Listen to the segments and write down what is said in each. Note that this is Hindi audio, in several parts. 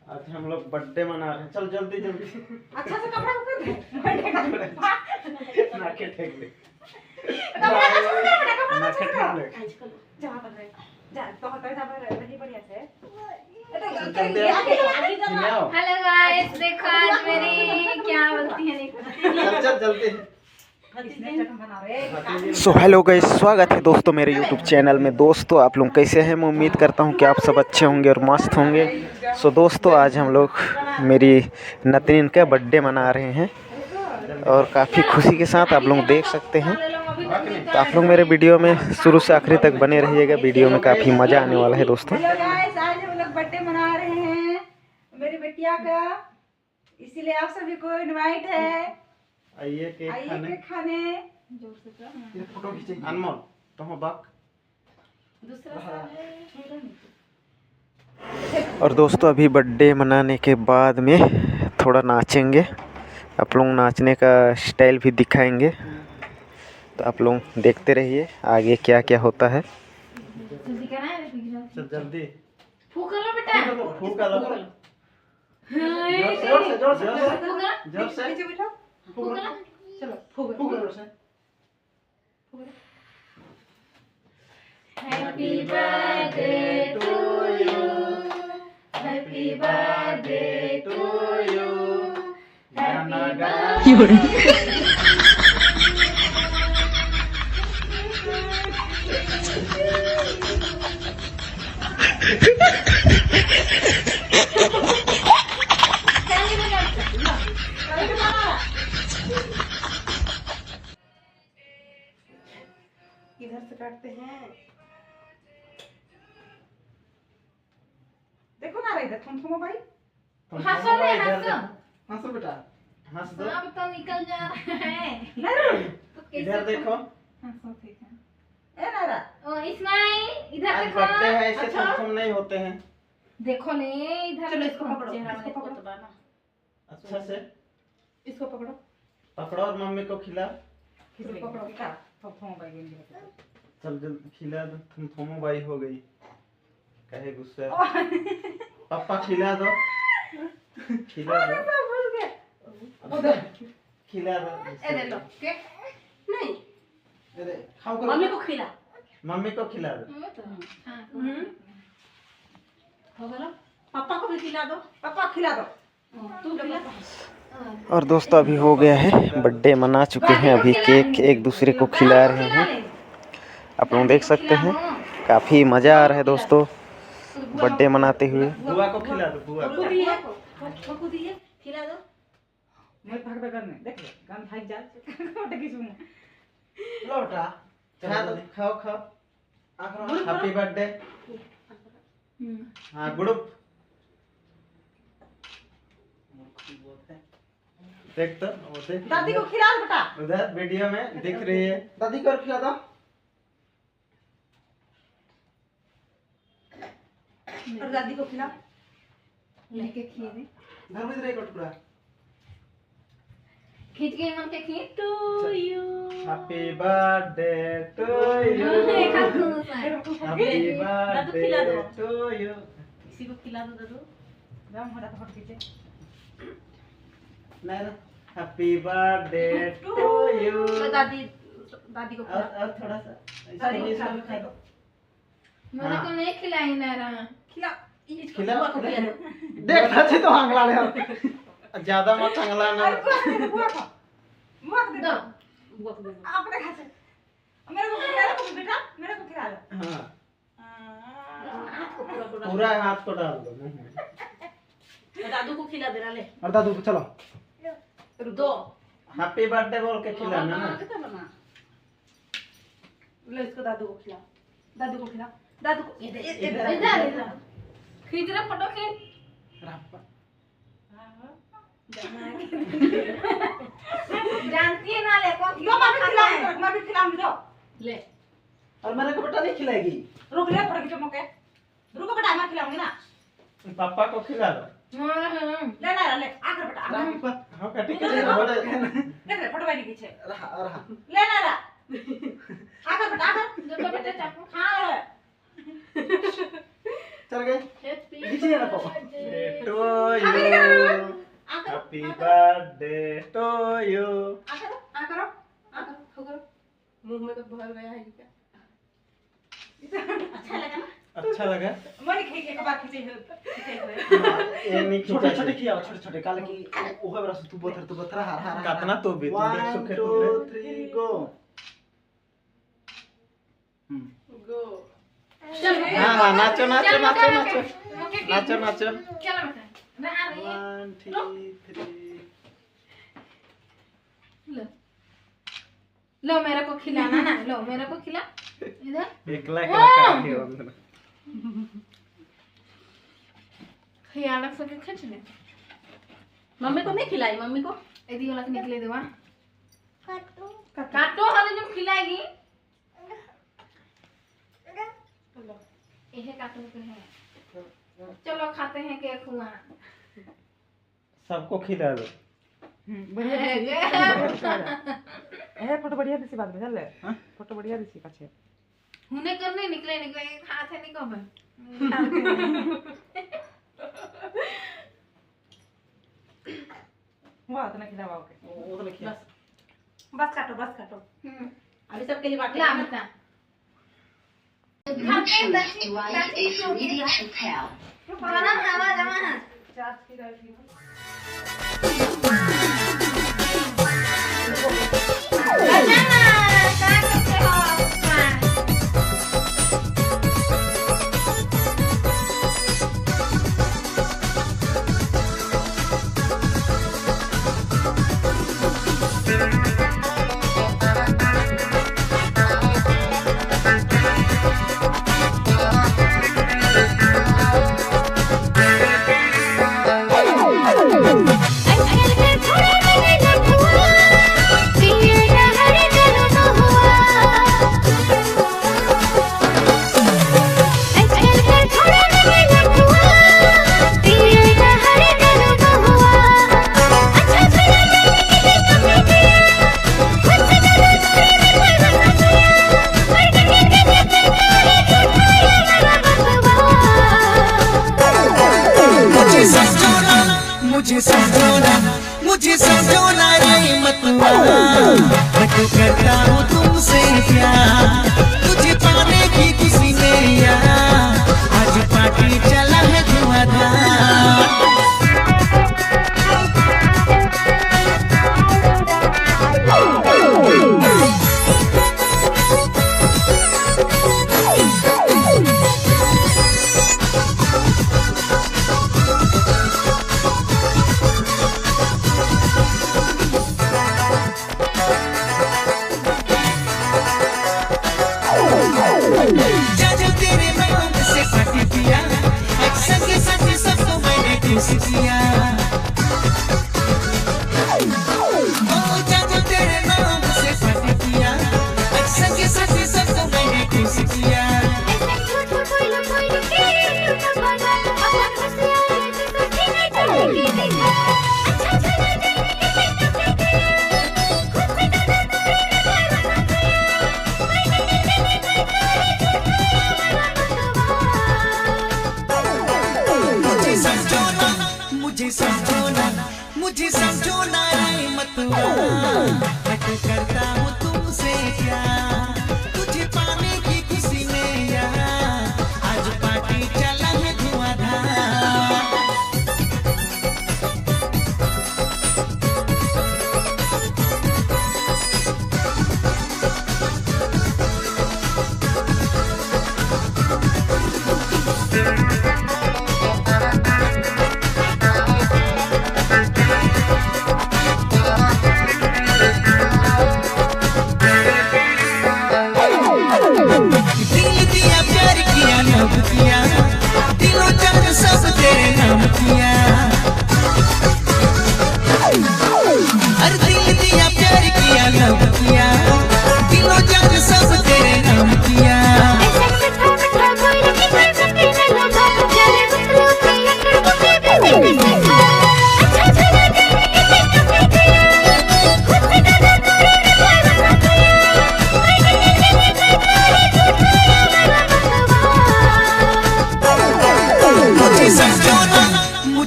आज हम लोग बर्थडे मना रहे हैं। चल जल्दी जल्दी अच्छा से कपड़ा ऊपर दे बर्थडे का नाके ठेक ले कपड़ा का छोड़ दे बेटा कपड़ा नाके ठेक ले जा पर रहे जा तो होता है जा पर रही बढ़िया से जल्दी आओ। हेलो गाइस, देखो आज मेरी क्या बोलती है देखो। चल जल्दी। सो हेलो गाइस, स्वागत है दोस्तों मेरे यूट्यूब चैनल में। दोस्तों आप लोग कैसे हैं? मैं उम्मीद करता हूं कि आप सब अच्छे होंगे और मस्त होंगे। सो दोस्तों आज हम लोग मेरी नतनीन का बर्थडे मना रहे हैं और काफ़ी खुशी के साथ आप लोग देख सकते हैं। तो आप लोग मेरे वीडियो में शुरू से आखिरी तक बने रहिएगा, वीडियो में काफ़ी मज़ा आने वाला है दोस्तों। हेलो गाइस, आज हम लोग बर्थडे मना रहे हैं मेरी बिटिया का, इसीलिए आप सभी को इनवाइट है। आइए केक खाने। जोर से कर ये फोटो खींचेंगे। अनमोल तो हो बाक दूसरा और दोस्तों अभी बर्थडे मनाने के बाद में थोड़ा नाचेंगे, आप लोग नाचने का स्टाइल भी दिखाएंगे। तो आप लोग देखते रहिए आगे क्या क्या होता है। चल जल्दी फूक लो बेटा। फूक लो जोर से नीचे बैठो चलो फूक happy birthday to you, happy birthday to you, happy इधर से काटते हैं। देखो ना इधर थम भाई हंसो रे हंसो। हंसो बेटा हंस दो। अब तो निकल जा रहा है। तो इधर देखो हंसो ठीक है। ए नारा ओ इस्माइल इधर आज देखो। बर्थडे है, ऐसे अच्छा। थम नहीं होते हैं। देखो ने इधर चलो, देखो, इसको पकड़ो, चेहरा इसको में पकड़ो। देखो तो बाना। अच्छा से इसको पकड़ो पकड़ो और मम्मी को खिला। इसको पकड़ो क्या थम भाई गेंगे चल जल्दी खिला दो। तुम थोमो बाई हो गई कहे गुस्सा। पापा खिला दो खिला दो भूल गया खिला दो। ए ले लो के नहीं दे खाओ करो। मम्मी को खिला मम्मी को खिला दो। हां हो गया। पापा को भी खिला दो, पापा खिला दो तू खिला। और दोस्तों अभी हो गया है, बर्थडे मना चुके हैं, अभी केक एक दूसरे को खिला रहे हैं। आप लोग देख सकते हैं काफ़ी मज़ा आ रहा है दोस्तों बर्थडे मनाते हुए। बुआ को खिला दो। बुआ को को दिए खिला दो। मैं भाग बगल में देख ले गन भाग जा कोटे की सुन लो बेटा खा दो। खाओ खाओ हैप्पी बर्थडे। हाँ गुड। देख तो वो देख दादी को खिला दो बेटा। उधर वीडियो में दिख रही है। दादी को खिला दो। और दादी को खिला लेके खिए दे। घर में रही टुकड़ा। खींच के मन के खींच to you. Happy birthday to you. Happy birthday to you. इसी को खिला दो दादू। राम हरा तो हट पीछे नहीं हैप्पी बर्थडे टू यू। दादी दादी को खिला और थोड़ा सा दादी को खिला दो। मेरे को नहीं खिलाई ना रहा। खिला खिला बुआ को खिला दो। देख रहे तो हंगला रहे ज्यादा मत हंगला ना। बुआ को बुआ को दे दो दो। बुआ को दे दो अपने हाथ से। मेरे को खिला दो बेटा, मेरे को खिला दो। हाँ हाथ को पूरा पूरा हाथ को डाल दो। दादू को खिला देना ले। और दादू को चलो दो हैप्पी बर्थडे बोल के खिलाना ना। ले इसको दादू को खिला। दादू को खिला। दादू को इधर खींच रहा फोटो खींच। जानती है ना ले कौन यो मैं भी खिलाऊंगी, मैं भी खिलाऊंगी दो। ले और मेरे को बेटा नहीं खिलाएगी। रुक ले पड़ के मौके। रुको बेटा मैं खिलाऊंगी ना। पापा को खिला दो। ले ना ले आकर बेटा आकर। हाँ कटी के बोले देख ले फटवाई पीछे। रहा ले ना ला आकर बेटा आकर। देखो बेटा चाकू। हां चल गए हैप्पी नीचे रखो। Birthday to you, happy birthday to you. आ करो हो करो। मुंह में तो भर गया है क्या? अच्छा लगा ना? अच्छा लगा? मन खींच के बात खींचे हो। ये नहीं छोटे खींचा छोटे खियाओ, छोटे छोटे काले की ओहे बरस तू बथर हार हार कितना तो भी तू देख 1 सुखे 2 तूने 3 गो। गो। हाँ नाचो नाचो नाचो नाचो नाचो नाचो। चलो बेटा मैं आ रही हूं। 1 2 3। लो लो मेरे को खिलाना ना, लो मेरे को खिला इधर। एकला एकला काहे हो? खियालक से खींच ले। मम्मी को नहीं खिलाई, मम्मी को यदि वाला निकले देवा काटो हले जो खिलाएगी यह काटो के है। चलो खाते हैं केक हुआ। सबको खिला दो। फोटो बढ़िया दिसी बाद में चल। फोटो बढ़िया दिसी पाछे हुने करने निकले निकले खाते नहीं कब वाह तो ना खिलाओ के। वो तो लिखिया। बस काटो बस काटो। अभी सबके लिए बांटे ला बता खाते हैं बना हवा जमा चार्ज की रखी मुझे समझोना रे मतवा, मैं तो करता हूँ तुमसे प्यार, तुझे पाने की खुशी में यार, आज पार्टी चला है धुआंधार। मुझे समझोना रे मतवा, मैं तो करता हूँ तुमसे प्यार, तुझे पाने की खुशी में यार, आज पार्टी चला है धुआंधार।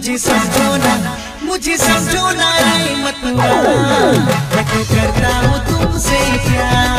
मुझे समझो ना रे मतवा, मैं तो करता हूँ तुमसे प्यार।